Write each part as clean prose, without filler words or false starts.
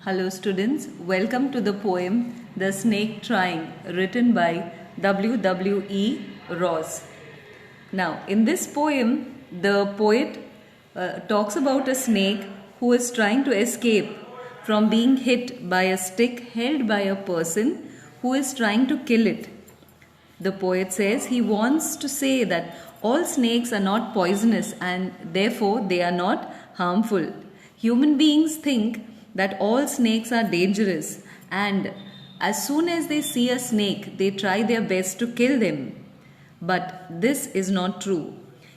Hello students, welcome to the poem The Snake Trying, written by W. Ross. Now in this poem, the poet talks about a snake who is trying to escape from being hit by a stick held by a person who is trying to kill it. The poet says he wants to say that all snakes are not poisonous and therefore they are not harmful. Human beings think that all snakes are dangerous, and as soon as they see a snake, they try their best to kill them. But this is not true.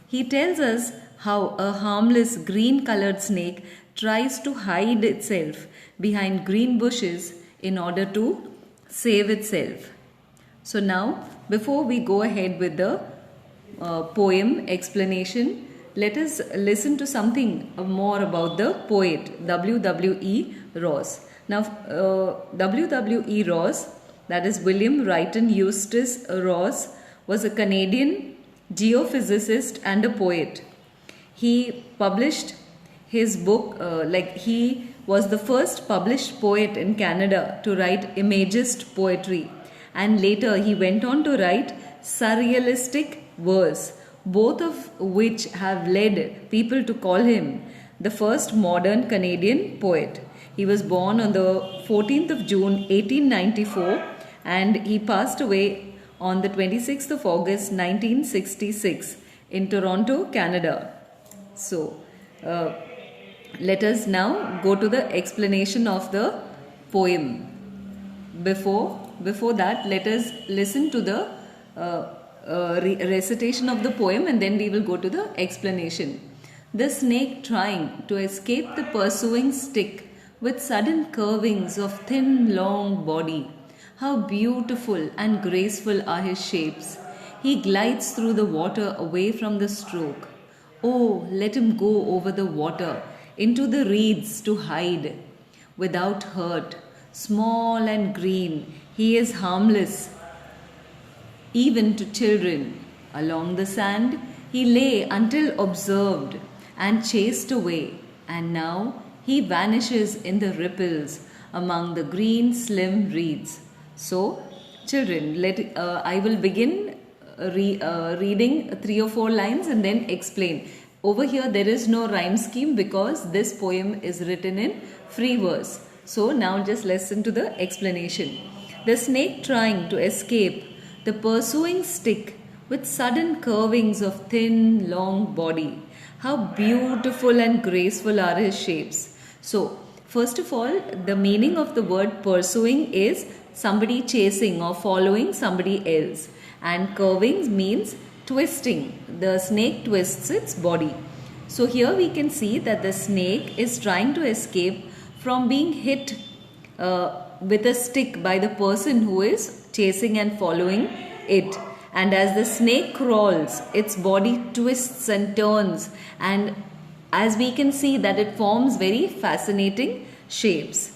He tells us how a harmless green colored snake tries to hide itself behind green bushes in order to save itself. So now, before we go ahead with the poem explanation, let us listen to something more about the poet W. Ross. Now, W. Ross, that is William Wrighton Eustace Ross, was a Canadian geophysicist and a poet. He published his book, he was the first published poet in Canada to write imagist poetry, and later he went on to write surrealistic verse, both of which have led people to call him the first modern Canadian poet. He was born on the 14th of June 1894 and he passed away on the 26th of August 1966 in Toronto, Canada. So, let us now go to the explanation of the poem. Before that, let us listen to the recitation of the poem and then we will go to the explanation. The snake trying to escape the pursuing stick with sudden curvings of thin long body. How beautiful and graceful are his shapes. He glides through the water away from the stroke. Oh, let him go over the water into the reeds to hide. Without hurt, small and green, he is harmless even to children. Along the sand he lay until observed and chased away, and now he vanishes in the ripples among the green slim reeds. So, children, I will begin reading 3 or 4 lines and then explain. Over here there is no rhyme scheme because this poem is written in free verse. So now just listen to the explanation. The snake trying to escape the pursuing stick with sudden curvings of thin long body. How beautiful and graceful are his shapes. So first of all, the meaning of the word pursuing is somebody chasing or following somebody else, and curving means twisting. The snake twists its body. So here we can see that the snake is trying to escape from being hit with a stick by the person who is chasing and following it. And as the snake crawls, its body twists and turns, and as we can see that it forms very fascinating shapes.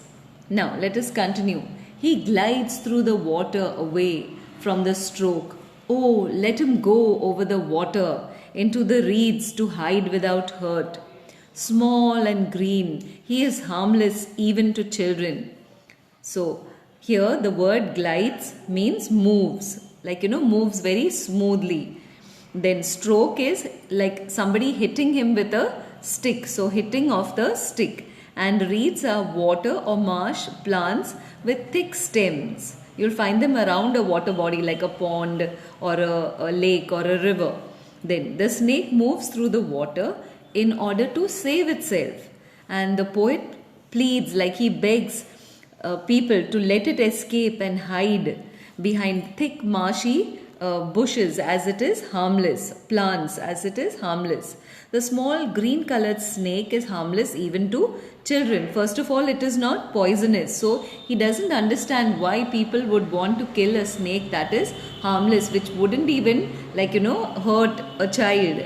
Now let us continue. He glides through the water away from the stroke. Oh, let him go over the water into the reeds to hide without hurt. Small and green, he is harmless even to children. So here the word glides means moves, moves very smoothly. Then stroke is like somebody hitting him with a stick, so hitting of the stick. And reeds are water or marsh plants with thick stems. You'll find them around a water body like a pond or a lake or a river. Then the snake moves through the water in order to save itself. And the poet pleads, like he begs people to let it escape and hide behind thick marshy bushes as it is harmless, plants as it is harmless. The small green colored snake is harmless even to children. First of all, it is not poisonous. So he doesn't understand why people would want to kill a snake that is harmless, which wouldn't even hurt a child.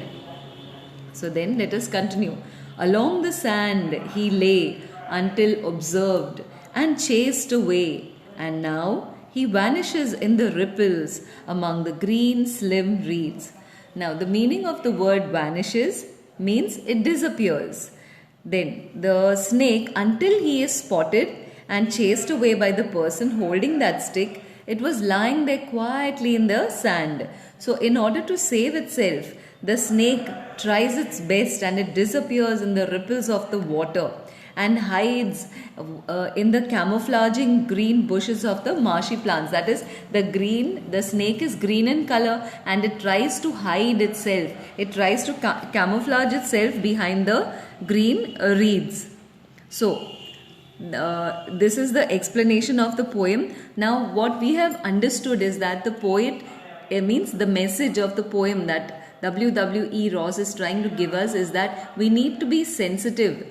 So then let us continue. Along the sand he lay until observed and chased away, and now he vanishes in the ripples among the green slim reeds. Now the meaning of the word vanishes means it disappears. Then the snake, until he is spotted and chased away by the person holding that stick, it was lying there quietly in the sand. So, in order to save itself, the snake tries its best and it disappears in the ripples of the water and hides in the camouflaging green bushes of the marshy plants. That is, the snake is green in color and it tries to hide itself. It tries to camouflage itself behind the green reeds. So, this is the explanation of the poem. Now, what we have understood is that the poet means the message of the poem that W. Ross is trying to give us is that we need to be sensitive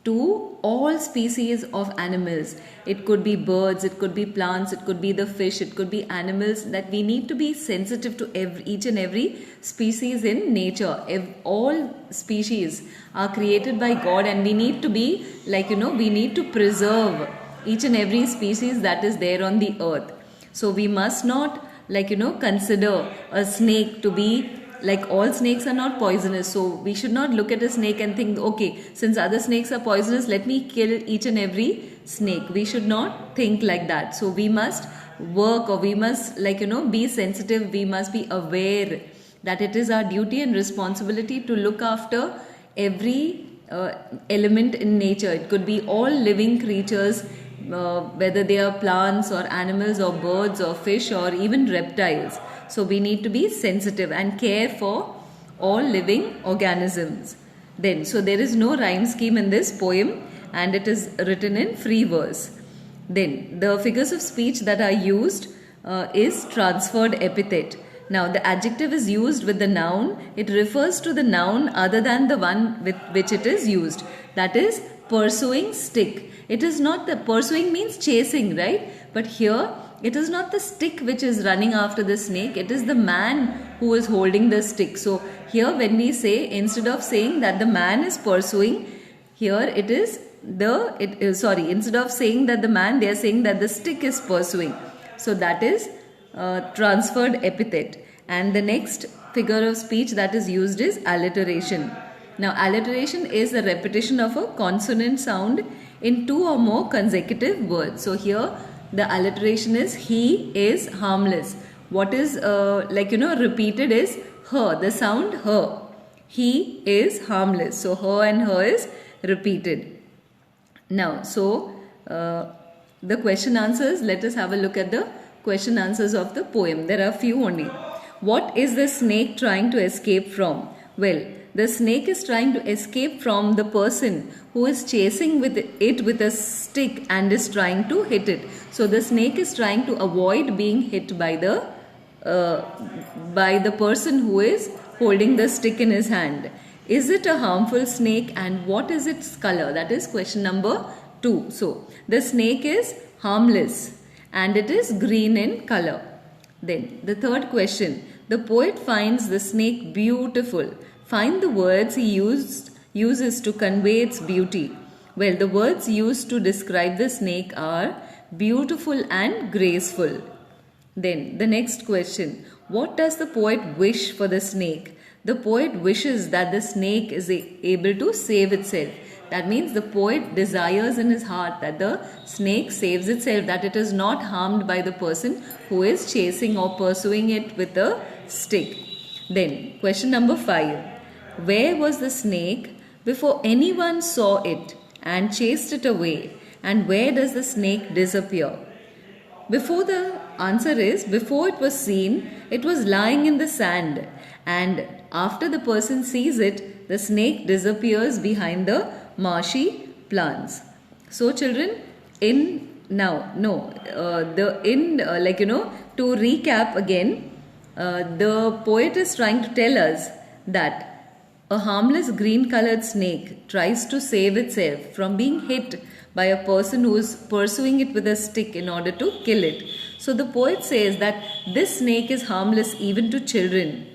to all species of animals. It could be birds, it could be plants, it could be the fish, it could be animals, that we need to be sensitive to each and every species in nature. All species are created by God and we need to be we need to preserve each and every species that is there on the earth. So we must not consider a snake to be all snakes are not poisonous. So we should not look at a snake and think, okay, since other snakes are poisonous, let me kill each and every snake. We should not think like that. So we must work, or we must be sensitive. We must be aware that it is our duty and responsibility to look after every element in nature. It could be all living creatures, whether they are plants or animals or birds or fish or even reptiles. So we need to be sensitive and care for all living organisms. So there is no rhyme scheme in this poem and it is written in free verse. Then the figures of speech that are used is transferred epithet. Now the adjective is used with the noun. It refers to the noun other than the one with which it is used. That is pursuing stick. It is not the pursuing means chasing, right? But here it is not the stick which is running after the snake. It is the man who is holding the stick. So here when we say, instead of saying that the man is pursuing, here it is instead of saying that the man, they are saying that the stick is pursuing. So that is transferred epithet. And the next figure of speech that is used is alliteration. Now alliteration is the repetition of a consonant sound in two or more consecutive words. So here the alliteration is he is harmless. What is repeated is her, the sound her. He is harmless. So her and her is repeated. Now the question answers, let us have a look at the question answers of the poem. There are few only. What is the snake trying to escape from? Well, the snake is trying to escape from the person who is chasing with a stick and is trying to hit it. So the snake is trying to avoid being hit by the person who is holding the stick in his hand. Is it a harmful snake and what is its color? That is question number 2. So the snake is harmless and it is green in color. Then the third question. The poet finds the snake beautiful. Find the words he uses to convey its beauty. Well, the words used to describe the snake are beautiful and graceful. Then the next question. What does the poet wish for the snake? The poet wishes that the snake is able to save itself. That means the poet desires in his heart that the snake saves itself, that it is not harmed by the person who is chasing or pursuing it with a stick. Then question number 5. Where was the snake before anyone saw it and chased it away? And where does the snake disappear? Before the answer is, before it was seen, it was lying in the sand. And after the person sees it, the snake disappears behind the marshy plants. So children, to recap again, the poet is trying to tell us that a harmless green colored snake tries to save itself from being hit by a person who is pursuing it with a stick in order to kill it. So the poet says that this snake is harmless even to children.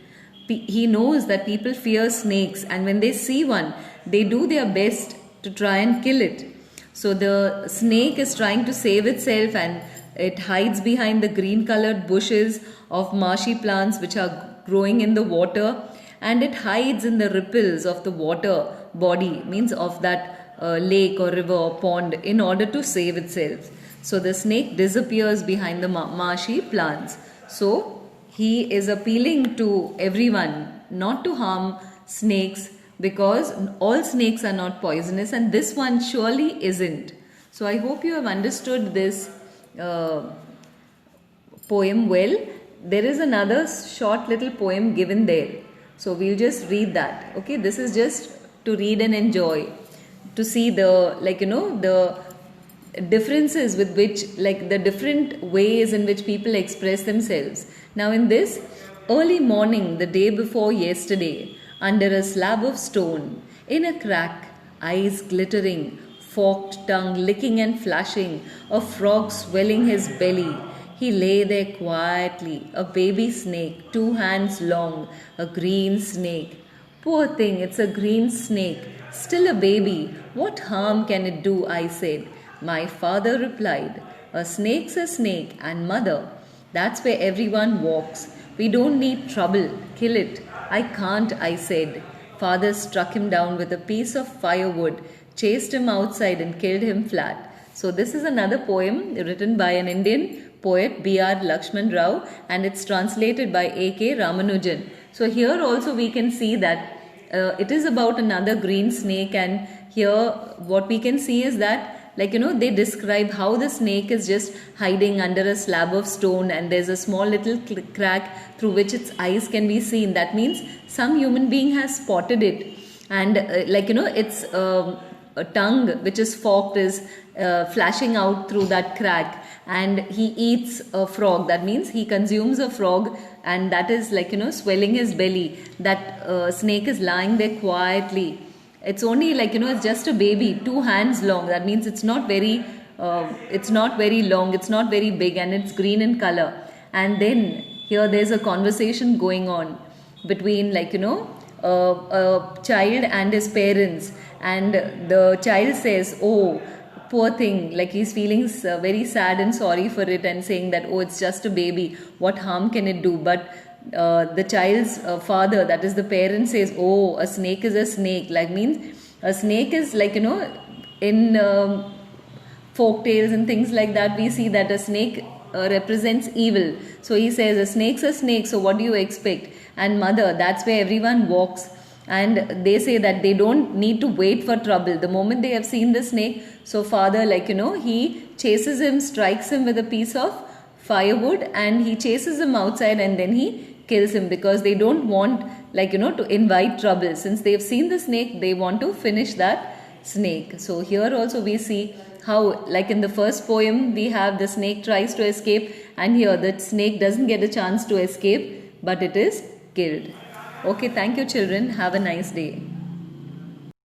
He knows that people fear snakes and when they see one, they do their best to try and kill it. So the snake is trying to save itself and it hides behind the green colored bushes of marshy plants which are growing in the water, and it hides in the ripples of the water body, means of that lake or river or pond in order to save itself. So the snake disappears behind the marshy plants. So he is appealing to everyone not to harm snakes, because all snakes are not poisonous and this one surely isn't. So I hope you have understood this poem well. There is another short little poem given there. So we'll just read that. Okay, this is just to read and enjoy, to see the, the differences with which, the different ways in which people express themselves. Now in this, early morning the day before yesterday, under a slab of stone, in a crack, eyes glittering, forked tongue licking and flashing, a frog swelling his belly, he lay there quietly, a baby snake, 2 hands long, a green snake. Poor thing, it's a green snake, still a baby. What harm can it do? I said. My father replied, a snake's a snake, and mother, that's where everyone walks. We don't need trouble, kill it. I can't, I said. Father struck him down with a piece of firewood, chased him outside and killed him flat. So this is another poem written by an Indian poet, B.R. Lakshman Rao, and it's translated by A.K. Ramanujan. So here also we can see that it is about another green snake, and here what we can see is that they describe how the snake is just hiding under a slab of stone and there's a small little crack through which its eyes can be seen. That means some human being has spotted it, and its a tongue which is forked is flashing out through that crack, and he eats a frog. That means he consumes a frog, and that is swelling his belly. That snake is lying there quietly. It's only it's just a baby, 2 hands long. That means it's not very long, it's not very big, and it's green in color. And then here there's a conversation going on between a child and his parents, and the child says, oh, poor thing, he's feeling very sad and sorry for it, and saying that, oh, it's just a baby, what harm can it do? But the child's father, that is the parent, says, oh, a snake is a snake. Means a snake is in folk tales and things like that, we see that a snake represents evil. So he says, a snake's a snake, so what do you expect? And mother, that's where everyone walks. And they say that they don't need to wait for trouble. The moment they have seen the snake, so father, he chases him, strikes him with a piece of firewood, and he chases him outside, and then he kills him, because they don't want to invite trouble. Since they've seen the snake, they want to finish that snake. So here also we see how, in the first poem, we have the snake tries to escape, and here the snake doesn't get a chance to escape, but it is killed. Okay, thank you children. Have a nice day.